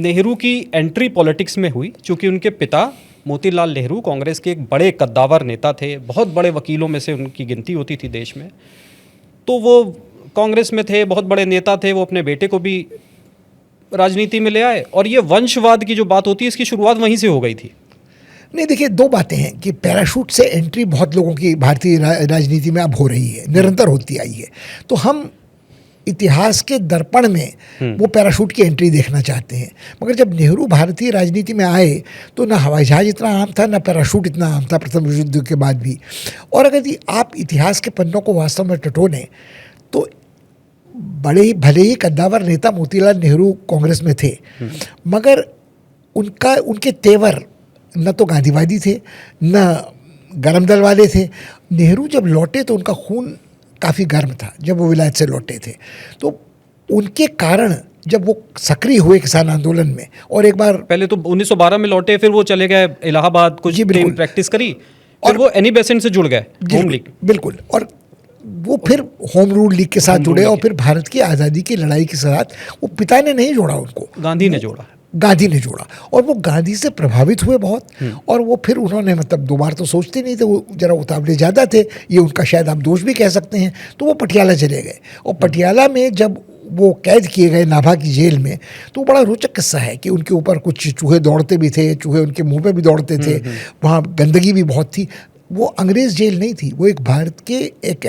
नेहरू की entry politics में हुई, चूँकि उनके पिता मोतीलाल नेहरू कांग्रेस के एक बड़े कद्दावर नेता थे, बहुत बड़े वकीलों में से उनकी गिनती होती थी देश में। तो वो कांग्रेस में थे, बहुत बड़े नेता थे, वो अपने बेटे को भी राजनीति में ले आए और ये वंशवाद की जो बात होती है इसकी शुरुआत वहीं से हो गई थी। नहीं, देखिए, दो बातें हैं कि पैराशूट से एंट्री बहुत लोगों की भारतीय राजनीति में अब हो रही है, निरंतर होती आई है। तो हम इतिहास के दर्पण में वो पैराशूट की एंट्री देखना चाहते हैं। मगर जब नेहरू भारतीय राजनीति में आए तो ना हवाई जहाज इतना आम था, ना पैराशूट इतना आम था प्रथम विश्व युद्ध के बाद भी। और अगर आप इतिहास के पन्नों को वास्तव में टटोलें तो बड़े ही भले ही कद्दावर नेता मोतीलाल नेहरू कांग्रेस में थे, मगर उनके तेवर न तो गांधीवादी थे, न गरम दल वाले थे। नेहरू जब लौटे तो उनका खून काफ़ी गर्म था जब वो विलायत से लौटे थे। तो उनके कारण जब वो सक्रिय हुए किसान आंदोलन में, और एक बार पहले तो 1912 में लौटे, फिर वो चले गए इलाहाबाद, कुछ टाइम प्रैक्टिस करी, और वो एनी बेसेंट से जुड़ गए, होम लीग। बिल्कुल, और वो फिर होम रूल लीग के साथ जुड़े, और फिर भारत की आज़ादी की लड़ाई के साथ वो पिता ने नहीं जोड़ा उनको, गांधी ने जोड़ा, और वो गांधी से प्रभावित हुए बहुत। और वो फिर उन्होंने मतलब दो बार तो सोचते नहीं थे, वो जरा उतावले ज़्यादा थे, ये उनका शायद आप दोष भी कह सकते हैं। तो वो पटियाला चले गए, और पटियाला में जब वो कैद किए गए नाभा की जेल में, तो बड़ा रोचक किस्सा है कि उनके ऊपर कुछ चूहे दौड़ते भी थे, चूहे उनके मुंह पे भी दौड़ते थे, वहाँ गंदगी भी बहुत थी। वो अंग्रेज़ जेल नहीं थी, वो एक भारत के एक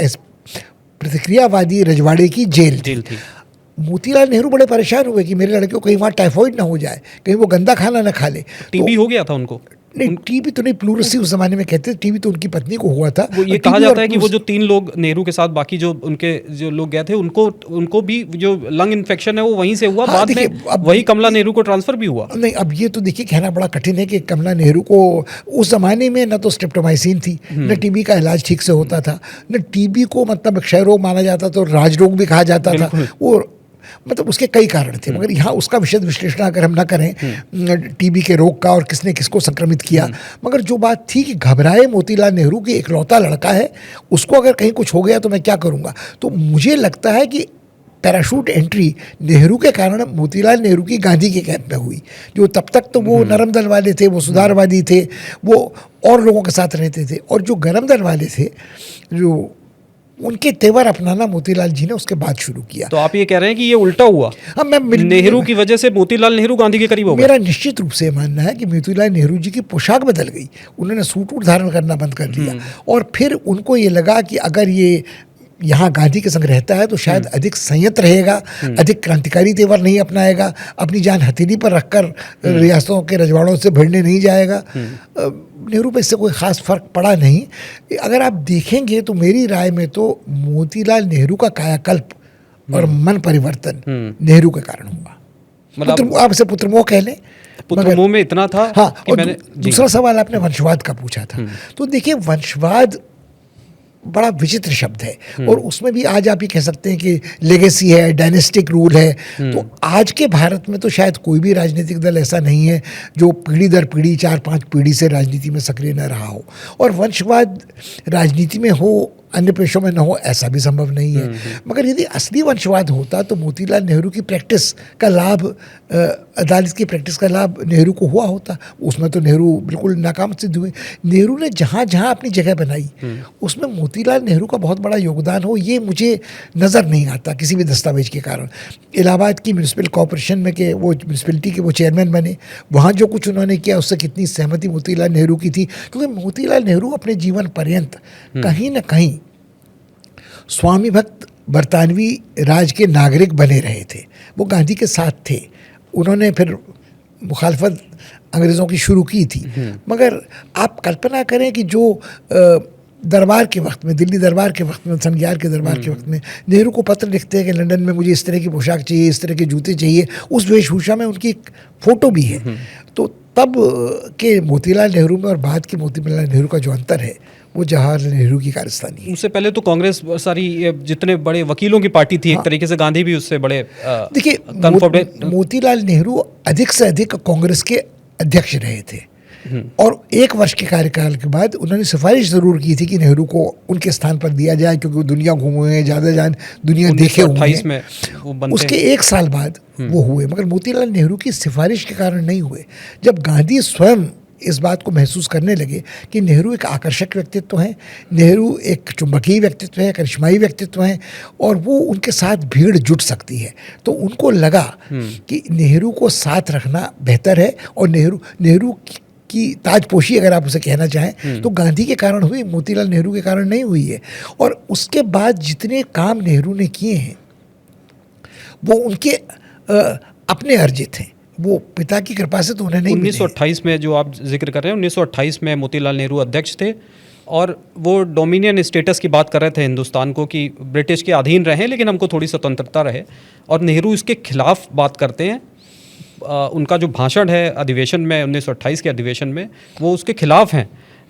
प्रतिक्रियावादी रजवाड़े की जेल थी। मोतीलाल नेहरू बड़े परेशान हुए कि मेरे लड़के को कहीं वहाँ टाइफॉइड ना हो जाए, कहीं वो गंदा खाना ना खा ले। टीबी हो गया था उनको? नहीं, टीबी तो नहीं, प्लूरसी उस जमाने में कहते थे, टीबी तो उनकी पत्नी को हुआ था। वो ये कहा जाता है कि वो जो 3 लोग नेहरू के साथ बाकी जो उनके जो लोग गए थे, उनको भी जो लंग इन्फेक्शन है वो वहीं से हुआ। बाद में वही कमला नेहरू को ट्रांसफर भी हुआ। नहीं, अब ये तो देखिए कहना बड़ा कठिन है कि कमला नेहरू को उस जमाने में न तो स्ट्रेप्टोमाइसिन थी, न टीबी का इलाज ठीक से होता था, न टीबी को मतलब क्षय रोग माना जाता था, राजरोग भी कहा जाता था। वो मतलब उसके कई कारण थे, मगर यहाँ उसका विशद विश्लेषण अगर हम ना करें टीबी के रोग का और किसने किसको संक्रमित किया, मगर जो बात थी कि घबराए मोतीलाल नेहरू की इकलौता लड़का है, उसको अगर कहीं कुछ हो गया तो मैं क्या करूँगा। तो मुझे लगता है कि पैराशूट एंट्री नेहरू के कारण मोतीलाल नेहरू की गांधी के कैंप में हुई, जो तब तक तो वो नरम दल वाले थे, वो सुधारवादी थे, वो और लोगों के साथ रहते थे, और जो गरम दल वाले थे, जो उनके तेवर अपनाना मोतीलाल जी ने उसके बाद शुरू किया। तो आप ये कह रहे हैं कि ये उल्टा हुआ? हाँ, नेहरू की वजह से मोतीलाल नेहरू गांधी के करीब हो गए। मेरा निश्चित रूप से मानना है कि मोतीलाल नेहरू जी की पोशाक बदल गई, उन्होंने सूट वूट धारण करना बंद कर दिया, और फिर उनको ये लगा कि अगर ये यहाँ गांधी के संग रहता है तो शायद अधिक संयत रहेगा, अधिक क्रांतिकारी तेवर नहीं अपनाएगा, अपनी जान हथेली पर रखकर रियासतों के रजवाड़ों से भिड़ने नहीं जाएगा। नेहरू पे इससे कोई ख़ास फर्क पड़ा नहीं। अगर आप देखेंगे तो मेरी राय में तो मोतीलाल नेहरू का कायाकल्प और मन परिवर्तन नेहरू के कारण हुआ। मतलब आप इसे पुत्रमोह कह लें, पुत्रमोह में इतना था। हाँ, और दूसरा सवाल आपने वंशवाद का पूछा था, तो देखिए वंशवाद बड़ा विचित्र शब्द है, और उसमें भी आज आप ये कह सकते हैं कि लेगेसी है, डायनेस्टिक रूल है। तो आज के भारत में तो शायद कोई भी राजनीतिक दल ऐसा नहीं है जो पीढ़ी दर पीढ़ी 4-5 पीढ़ी से राजनीति में सक्रिय न रहा हो, और वंशवाद राजनीति में हो अन्य पेशों में न हो ऐसा भी संभव नहीं है। मगर यदि असली वंशवाद होता तो मोतीलाल नेहरू की प्रैक्टिस का लाभ, अदालत की प्रैक्टिस का लाभ नेहरू को हुआ होता। उसमें तो नेहरू बिल्कुल नाकाम सिद्ध हुए। नेहरू ने जहाँ जहाँ अपनी जगह बनाई उसमें मोतीलाल नेहरू का बहुत बड़ा योगदान हो, ये मुझे नज़र नहीं आता किसी भी दस्तावेज के कारण। इलाहाबाद की म्यूनसिपल कॉरपोरेशन में के वो म्यूनसिपलिटी के वो चेयरमैन बने, वहाँ जो कुछ उन्होंने किया उससे कितनी सहमति मोतीलाल नेहरू की थी, क्योंकि मोतीलाल नेहरू अपने जीवन पर्यंत कहीं ना कहीं स्वामी भक्त बरतानवी राज के नागरिक बने रहे थे। वो गांधी के साथ थे, उन्होंने फिर मुखालफत अंग्रेज़ों की शुरू की थी। मगर आप कल्पना करें कि जो दरबार के वक्त में, दिल्ली दरबार के वक्त में, सन 11 के दरबार के वक्त में नेहरू को पत्र लिखते हैं कि लंदन में मुझे इस तरह की पोशाक चाहिए, इस तरह के जूते चाहिए, उस वेशभूषा में उनकी एक फ़ोटो भी है। तो तब के मोतीलाल नेहरू में और बाद के मोतीलाल नेहरू का जो अंतर है वो जवाहरलाल नेहरू की कारस्तानी है। उससे पहले तो कांग्रेस सारी जितने बड़े वकीलों की पार्टी थी, एक तरीके से गांधी भी उससे बड़े। देखिए मोतीलाल नेहरू अधिक से अधिक कांग्रेस के अध्यक्ष रहे थे, और 1 वर्ष के कार्यकाल के बाद उन्होंने सिफारिश ज़रूर की थी कि नेहरू को उनके स्थान पर दिया जाए, क्योंकि वो दुनिया घूमे हुए हैं, ज़्यादा दुनिया देखे हुए 1928 हैं। में वो बनते उसके 1 साल बाद वो हुए, मगर मोतीलाल नेहरू की सिफारिश के कारण नहीं हुए। जब गांधी स्वयं इस बात को महसूस करने लगे कि नेहरू एक आकर्षक व्यक्तित्व हैं, नेहरू एक चुंबकीय व्यक्तित्व है, करिश्माई व्यक्तित्व हैं, और वो उनके साथ भीड़ जुट सकती है, तो उनको लगा कि नेहरू को साथ रखना बेहतर है। और नेहरू की ताजपोशी अगर आप उसे कहना चाहें तो गांधी के कारण हुई, मोतीलाल नेहरू के कारण नहीं हुई है। और उसके बाद जितने काम नेहरू ने किए हैं वो उनके अपने अर्जित हैं, वो पिता की कृपा से तो उन्हें नहीं मिले। 1928 में जो आप जिक्र कर रहे हैं, 1928 में मोतीलाल नेहरू अध्यक्ष थे और वो डोमिनियन स्टेटस की बात कर रहे थे हिंदुस्तान को, कि ब्रिटिश के अधीन रहे लेकिन हमको थोड़ी स्वतंत्रता रहे। और नेहरू इसके खिलाफ बात करते हैं। उनका जो भाषण है अधिवेशन में, 1928 के अधिवेशन में, वो उसके खिलाफ हैं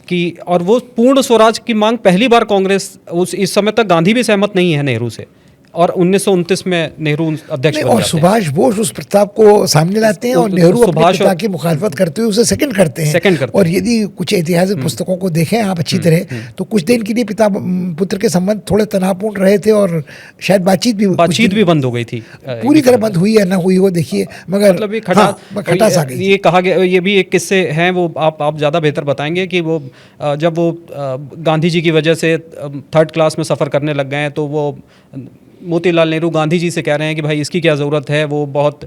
कि, और वो पूर्ण स्वराज की मांग पहली बार कांग्रेस, इस समय तक गांधी भी सहमत नहीं है नेहरू से, और 1929 में नेहरू अध्यक्ष बन और जाते हैं। सुभाष बोस उस प्रस्ताव को सामने लाते हैं और नेहरू अपने पिता की मुखालफत करते हुए उसे सेकंड करते हैं। और यदि कुछ ऐतिहासिक पुस्तकों को देखें आप अच्छी तरह, तो कुछ दिन के लिए पिता पुत्र के संबंध थोड़े तनावपूर्ण रहे थे और शायद बातचीत भी बंद हो गई थी, पूरी तरह बंद हुई या ना हुई वो देखिए, मगर मतलब ये खटास आ गई। ये कहा गया, ये भी एक किस्से हैं, वो आप ज़्यादा बेहतर बताएंगे कि वो जब वो गांधी जी की वजह से 3rd क्लास में सफ़र करने लग गए हैं, तो वो मोतीलाल नेहरू गांधी जी से कह रहे हैं कि भाई इसकी क्या ज़रूरत है, वो बहुत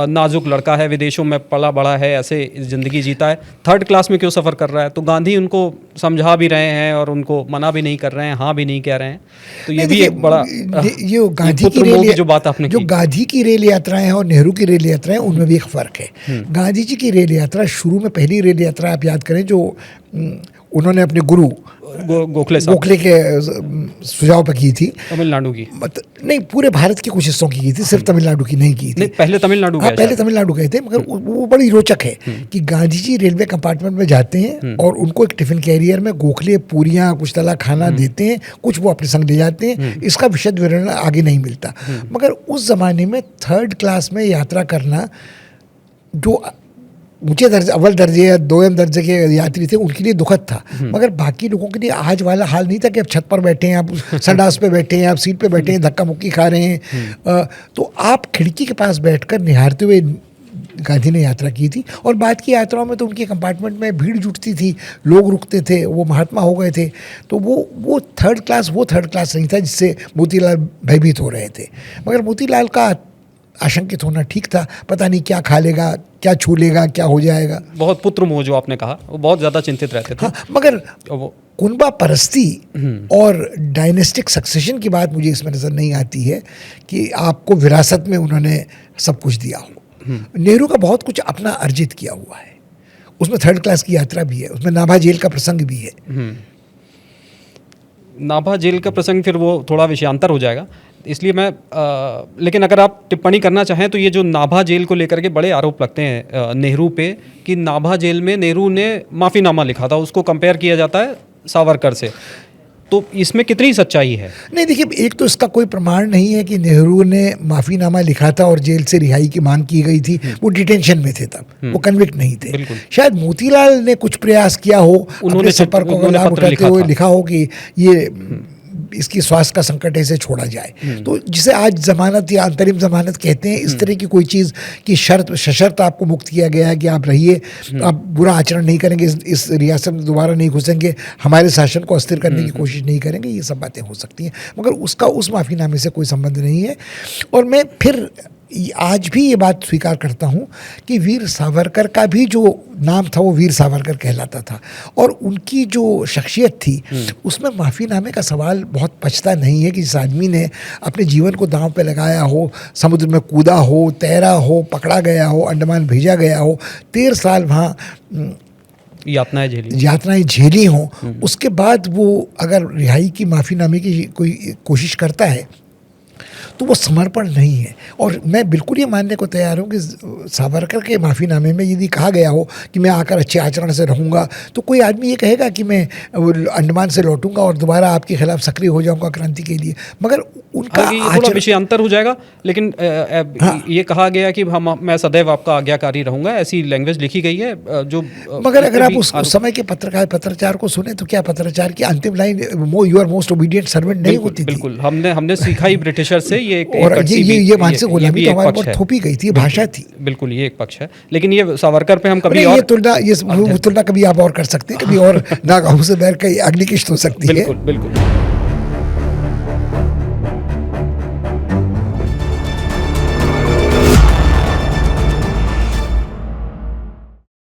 नाजुक लड़का है, विदेशों में पला बड़ा है, ऐसे ज़िंदगी जीता है, 3rd क्लास में क्यों सफ़र कर रहा है। तो गांधी उनको समझा भी रहे हैं और उनको मना भी नहीं कर रहे हैं, हाँ भी नहीं कह रहे हैं। तो ये भी एक बड़ा ये गांधी की रेल, जो बात आपने जो गांधी की रेल यात्राएं हैं और नेहरू की रेल यात्राएं, उनमें भी एक फ़र्क है। गांधी जी की रेल यात्रा शुरू में, पहली रेल यात्रा आप याद करें जो उन्होंने अपने गुरु गोखले के सुझाव पर की थी, तमिलनाडु की, नहीं पूरे भारत के कुछ हिस्सों की थी, सिर्फ तमिलनाडु की नहीं की थी। पहले तमिलनाडु गए, पहले तमिलनाडु गए थे, मगर वो बड़ी रोचक है कि गांधी जी रेलवे कंपार्टमेंट में जाते हैं और उनको एक टिफिन कैरियर में गोखले पूरियां, कुछ तला खाना देते हैं, कुछ वो अपने संग ले जाते हैं। इसका विशद विवरण आगे नहीं मिलता, मगर उस जमाने में 3rd क्लास में यात्रा करना जो ऊंचे दर्जे, अव्वल दर्जे या 2m दर्जे के यात्री थे, उनके लिए दुखद था। मगर बाकी लोगों के लिए आज वाला हाल नहीं था कि आप छत पर बैठे हैं, आप संडास पे बैठे हैं, आप सीट पे बैठे हैं, धक्का मुक्की खा रहे हैं। तो आप खिड़की के पास बैठकर निहारते हुए गांधी ने यात्रा की थी। और बाद की यात्राओं में तो उनके कंपार्टमेंट में भीड़ जुटती थी, लोग रुकते थे, वो महात्मा हो गए थे। तो वो 3rd क्लास नहीं था जिससे मोतीलाल भयभीत हो रहे थे। मगर मोतीलाल का आशंकित होना ठीक था, पता नहीं क्या खा लेगा, क्या छू लेगा, क्या हो जाएगा। बहुत पुत्र मोह जो आपने कहा, वो बहुत ज़्यादा चिंतित रहते थे। हाँ, मगर कुनबा परस्ती और डायनेस्टिक सक्सेशन की बात मुझे इसमें नज़र नहीं आती है कि आपको विरासत में उन्होंने सब कुछ दिया हो। नेहरू का बहुत कुछ अपना अर्जित किया हुआ है, उसमें 3rd क्लास की यात्रा भी है, उसमें नाभा जेल का प्रसंग भी है। नाभा जेल का प्रसंग फिर वो थोड़ा विषयांतर हो जाएगा, इसलिए मैं लेकिन अगर आप टिप्पणी करना चाहें तो ये जो नाभा जेल को लेकर के बड़े आरोप लगते हैं नेहरू पे, कि नाभा जेल में नेहरू ने माफ़ीनामा लिखा था, उसको कंपेयर किया जाता है सावरकर से। तो इसमें कितनी सच्चाई है? नहीं देखिए, एक तो इसका कोई प्रमाण नहीं है कि नेहरू ने माफ़ीनामा लिखा था और जेल से रिहाई की मांग की गई थी। वो डिटेंशन में थे तब, वो कन्विक्ट नहीं थे। शायद मोतीलाल ने कुछ प्रयास किया हो, अपने संपर्क को लाभ उठाते हुए लिखा हो कि ये इसकी स्वास्थ्य का संकट है, इसे छोड़ा जाए। तो जिसे आज जमानत या अंतरिम जमानत कहते हैं, इस तरह की कोई चीज़ की शर्त सशर्त आपको मुक्त किया गया है कि आप रहिए, आप बुरा आचरण नहीं करेंगे, इस रियासत में दोबारा नहीं घुसेंगे, हमारे शासन को अस्थिर करने की कोशिश नहीं करेंगे, ये सब बातें हो सकती हैं, मगर उसका उस माफ़ीनामे से कोई संबंध नहीं है। और मैं फिर आज भी ये बात स्वीकार करता हूँ कि वीर सावरकर का भी जो नाम था वो वीर सावरकर कहलाता था, और उनकी जो शख्सियत थी उसमें माफ़ीनामे का सवाल बहुत पचता नहीं है कि जिस आदमी ने अपने जीवन को दांव पे लगाया हो, समुद्र में कूदा हो, तैरा हो, पकड़ा गया हो, अंडमान भेजा गया हो, 13 साल वहाँ यातनाएं झेली हों, उसके बाद वो अगर रिहाई की माफ़ीनामे की कोई कोशिश करता है तो वो समर्पण नहीं है। और मैं बिल्कुल ये मानने को तैयार हूँ कि सावरकर के माफ़ीनामे में यदि कहा गया हो कि मैं आकर अच्छे आचरण से रहूँगा, तो कोई आदमी ये कहेगा कि मैं अंडमान से लौटूंगा और दोबारा आपके खिलाफ सक्रिय हो जाऊँगा क्रांति के लिए। मगर उनका हालांकि ये थोड़ा विषय अंतर हो जाएगा, लेकिन ये कहा गया कि मैं सदैव आपका आज्ञाकारी रहूंगा, ऐसी लैंग्वेज लिखी गई है जो मगर अगर आप उस समय के पत्रचार को सुने तो क्या पत्रचार की अंतिम line you are most obedient servant नहीं होती थी? बिल्कुल, हमने सीखा ही ब्रिटिशर से ये और ये मानसिक गुलामी तो हमारे ऊपर थोपी गई थी, भाषा थी। बिल्कुल, ये एक पक्ष है, लेकिन ये सावरकर पे हम कभी और ये तुलना कभी आप और कर सकते हैं, कभी और नागाहों से बैर का अगली किश्त हो सकती है। बिल्कुल बिल्कुल।